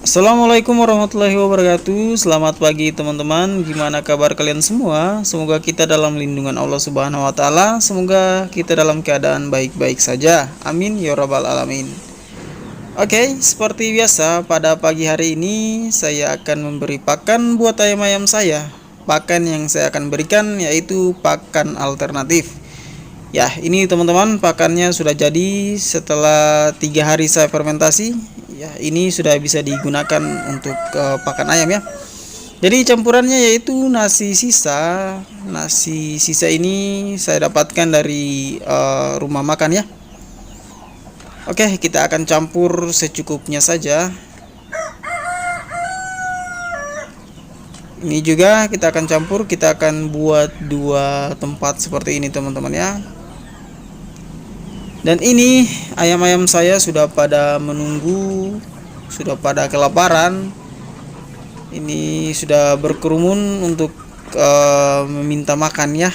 Assalamualaikum warahmatullahi wabarakatuh. Selamat pagi teman-teman. Gimana kabar kalian semua? Semoga kita dalam lindungan Allah Subhanahu wa taala. Semoga kita dalam keadaan baik-baik saja. Amin ya rabbal alamin. Oke, seperti biasa pada pagi hari ini saya akan memberi pakan buat ayam-ayam saya. Pakan yang saya akan berikan yaitu pakan alternatif. Ya, ini teman-teman pakannya sudah jadi setelah 3 hari saya fermentasi. Ya, ini sudah bisa digunakan untuk pakan ayam ya. Jadi campurannya yaitu nasi sisa. Nasi sisa ini saya dapatkan dari rumah makan ya. Oke, kita akan campur secukupnya saja. Ini juga kita akan campur, kita akan buat 2 tempat seperti ini teman-teman ya. Dan ini ayam-ayam saya sudah pada menunggu, sudah pada kelaparan. Ini sudah berkerumun untuk meminta makan ya.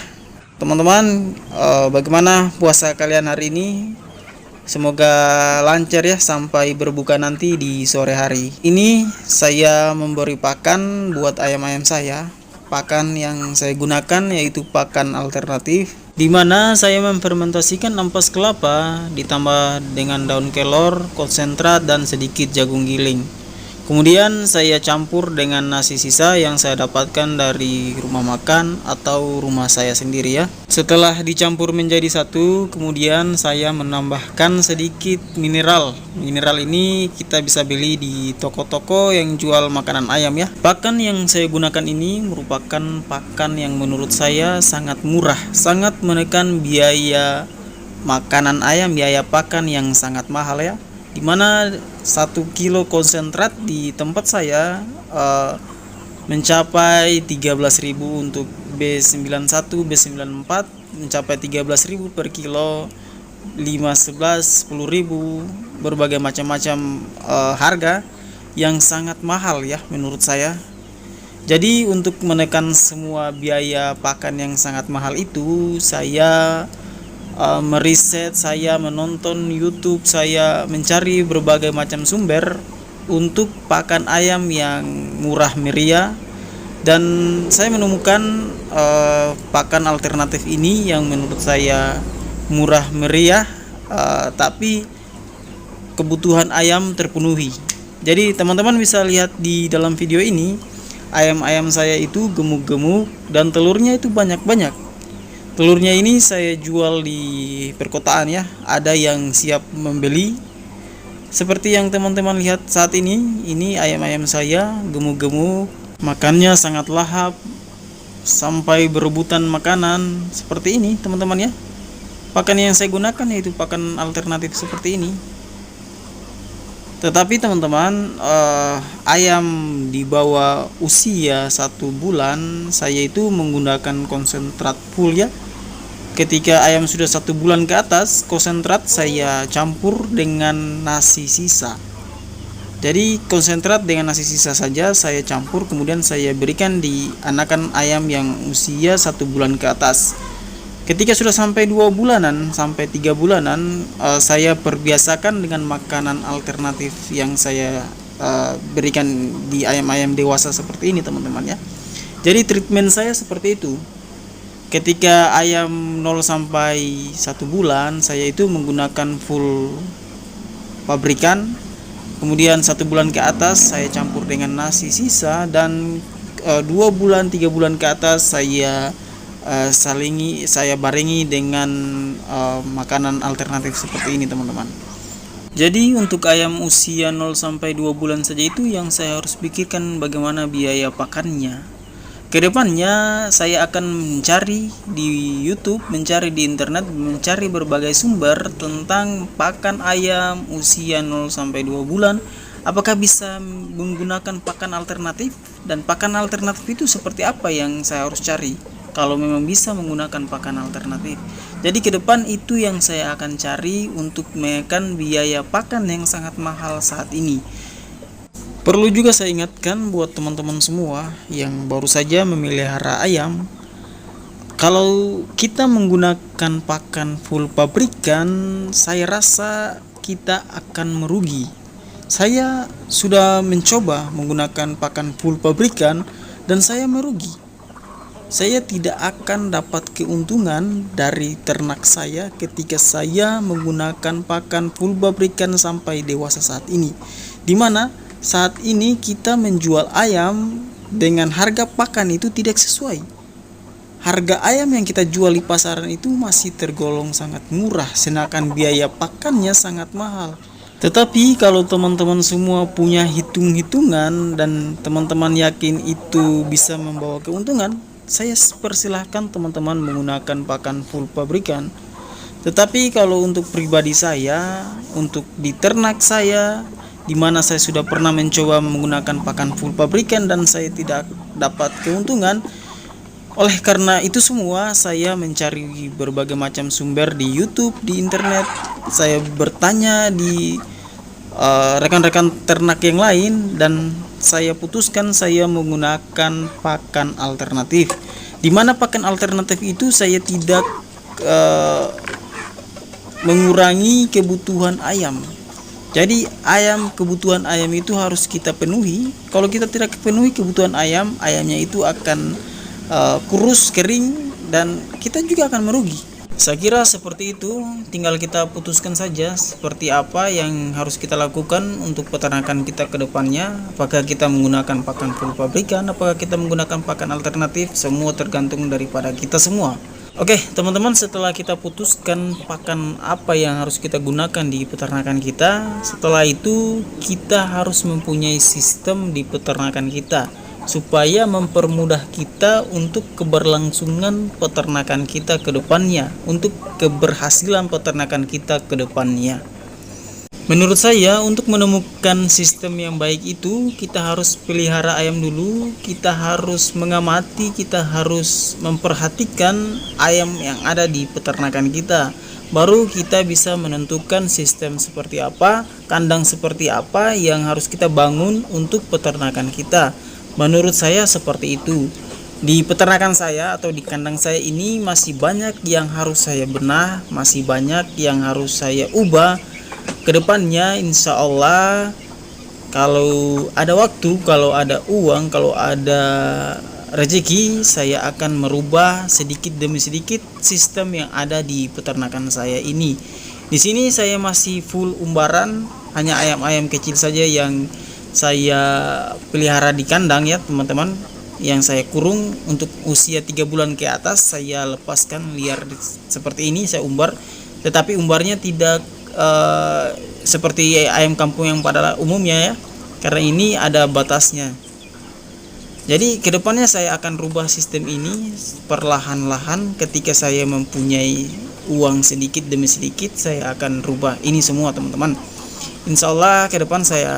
Teman-teman, bagaimana puasa kalian hari ini? Semoga lancar ya sampai berbuka nanti di sore hari. Ini saya memberi pakan buat ayam-ayam saya. Pakan yang saya gunakan yaitu pakan alternatif, di mana saya memfermentasikan ampas kelapa ditambah dengan daun kelor, konsentrat dan sedikit jagung giling. Kemudian saya campur dengan nasi sisa yang saya dapatkan dari rumah makan atau rumah saya sendiri ya. Setelah dicampur menjadi satu, kemudian saya menambahkan sedikit mineral. Mineral ini kita bisa beli di toko-toko yang jual makanan ayam ya. Pakan yang saya gunakan ini merupakan pakan yang menurut saya sangat murah, sangat menekan biaya makanan ayam, biaya pakan yang sangat mahal ya. Dimana 1 kilo konsentrat di tempat saya mencapai 13.000 untuk B91, B94 mencapai 13.000 per kilo, 511, 10.000, berbagai macam-macam harga yang sangat mahal ya menurut saya. Jadi untuk menekan semua biaya pakan yang sangat mahal itu, saya meriset, saya menonton YouTube, saya mencari berbagai macam sumber untuk pakan ayam yang murah meriah, dan saya menemukan pakan alternatif ini yang menurut saya murah meriah, tapi kebutuhan ayam terpenuhi. Jadi teman-teman bisa lihat di dalam video ini, ayam-ayam saya itu gemuk-gemuk dan telurnya itu banyak-banyak. Telurnya ini saya jual di perkotaan ya, ada yang siap membeli. Seperti yang teman-teman lihat saat ini ayam-ayam saya gemuk-gemuk, makannya sangat lahap sampai berebutan makanan seperti ini teman-teman ya. Pakan yang saya gunakan yaitu pakan alternatif seperti ini. Tetapi teman-teman, ayam di bawah usia 1 bulan saya itu menggunakan konsentrat full ya. Ketika ayam sudah 1 bulan ke atas, konsentrat saya campur dengan nasi sisa. Jadi konsentrat dengan nasi sisa saja saya campur, kemudian saya berikan di anakan ayam yang usia 1 bulan ke atas. Ketika sudah sampai 2 bulanan sampai 3 bulanan, saya perbiasakan dengan makanan alternatif yang saya berikan di ayam-ayam dewasa seperti ini teman-teman ya. Jadi treatment saya seperti itu. Ketika ayam 0 sampai 1 bulan, saya itu menggunakan full pabrikan. Kemudian 1 bulan ke atas saya campur dengan nasi sisa, dan 2 bulan 3 bulan ke atas saya saya barengi dengan makanan alternatif seperti ini teman-teman. Jadi untuk ayam usia 0 sampai 2 bulan saja itu yang saya harus pikirkan bagaimana biaya pakannya. Kedepannya saya akan mencari di YouTube, mencari di internet, mencari berbagai sumber tentang pakan ayam usia 0 sampai 2 bulan. Apakah bisa menggunakan pakan alternatif, dan pakan alternatif itu seperti apa yang saya harus cari kalau memang bisa menggunakan pakan alternatif. Jadi ke depan itu yang saya akan cari untuk menekan biaya pakan yang sangat mahal saat ini. Perlu juga saya ingatkan buat teman-teman semua yang baru saja memelihara ayam, kalau kita menggunakan pakan full pabrikan, saya rasa kita akan merugi. Saya sudah mencoba menggunakan pakan full pabrikan dan saya merugi. Saya tidak akan dapat keuntungan dari ternak saya ketika saya menggunakan pakan full pabrikan sampai dewasa saat ini. Di mana saat ini kita menjual ayam dengan harga pakan itu tidak sesuai. Harga ayam yang kita jual di pasaran itu masih tergolong sangat murah, sedangkan biaya pakannya sangat mahal. Tetapi kalau teman-teman semua punya hitung-hitungan dan teman-teman yakin itu bisa membawa keuntungan, saya persilahkan teman-teman menggunakan pakan full pabrikan. Tetapi kalau untuk pribadi saya, untuk di ternak saya, di mana saya sudah pernah mencoba menggunakan pakan full pabrikan dan saya tidak dapat keuntungan, oleh karena itu semua saya mencari berbagai macam sumber di YouTube, di internet. Saya bertanya di rekan-rekan ternak yang lain dan saya putuskan saya menggunakan pakan alternatif. Di mana pakan alternatif itu saya tidak mengurangi kebutuhan ayam. Jadi kebutuhan ayam itu harus kita penuhi. Kalau kita tidak penuhi kebutuhan ayam, ayamnya itu akan kurus, kering, dan kita juga akan merugi. Saya kira seperti itu, tinggal kita putuskan saja seperti apa yang harus kita lakukan untuk peternakan kita ke depannya. Apakah kita menggunakan pakan full pabrikan, apakah kita menggunakan pakan alternatif, semua tergantung daripada kita semua. Oke teman-teman, setelah kita putuskan pakan apa yang harus kita gunakan di peternakan kita, setelah itu kita harus mempunyai sistem di peternakan kita supaya mempermudah kita untuk keberlangsungan peternakan kita ke depannya, untuk keberhasilan peternakan kita ke depannya. Menurut saya, untuk menemukan sistem yang baik itu, kita harus pelihara ayam dulu, kita harus mengamati, kita harus memperhatikan ayam yang ada di peternakan kita. Baru kita bisa menentukan sistem seperti apa, kandang seperti apa yang harus kita bangun untuk peternakan kita. Menurut saya seperti itu. Di peternakan saya atau di kandang saya ini masih banyak yang harus saya benah, masih banyak yang harus saya ubah. Kedepannya insya Allah kalau ada waktu, kalau ada uang, kalau ada rezeki, saya akan merubah sedikit demi sedikit sistem yang ada di peternakan saya ini. Di sini saya masih full umbaran, hanya ayam-ayam kecil saja yang saya pelihara di kandang ya teman-teman, yang saya kurung untuk usia 3 bulan ke atas. Saya lepaskan liar seperti ini, saya umbar, tetapi umbarnya tidak seperti ayam kampung yang pada umumnya ya, karena ini ada batasnya. Jadi kedepannya saya akan rubah sistem ini perlahan-lahan. Ketika saya mempunyai uang sedikit demi sedikit, saya akan rubah ini semua teman-teman. Insya Allah ke depan saya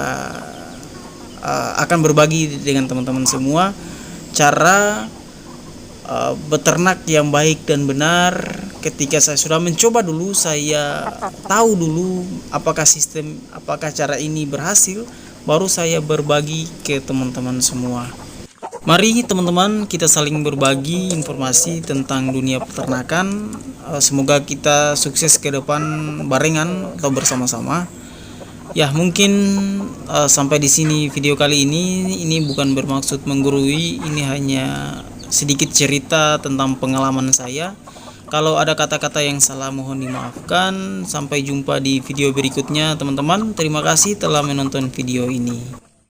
akan berbagi dengan teman-teman semua cara beternak yang baik dan benar. Ketika saya sudah mencoba dulu, saya tahu dulu apakah cara ini berhasil, baru saya berbagi ke teman-teman semua. Mari teman-teman kita saling berbagi informasi tentang dunia peternakan. Semoga kita sukses ke depan barengan atau bersama-sama. Ya mungkin sampai di sini video kali ini. Ini bukan bermaksud menggurui, ini hanya sedikit cerita tentang pengalaman saya. Kalau ada kata-kata yang salah mohon dimaafkan. Sampai jumpa di video berikutnya teman-teman. Terima kasih telah menonton video ini.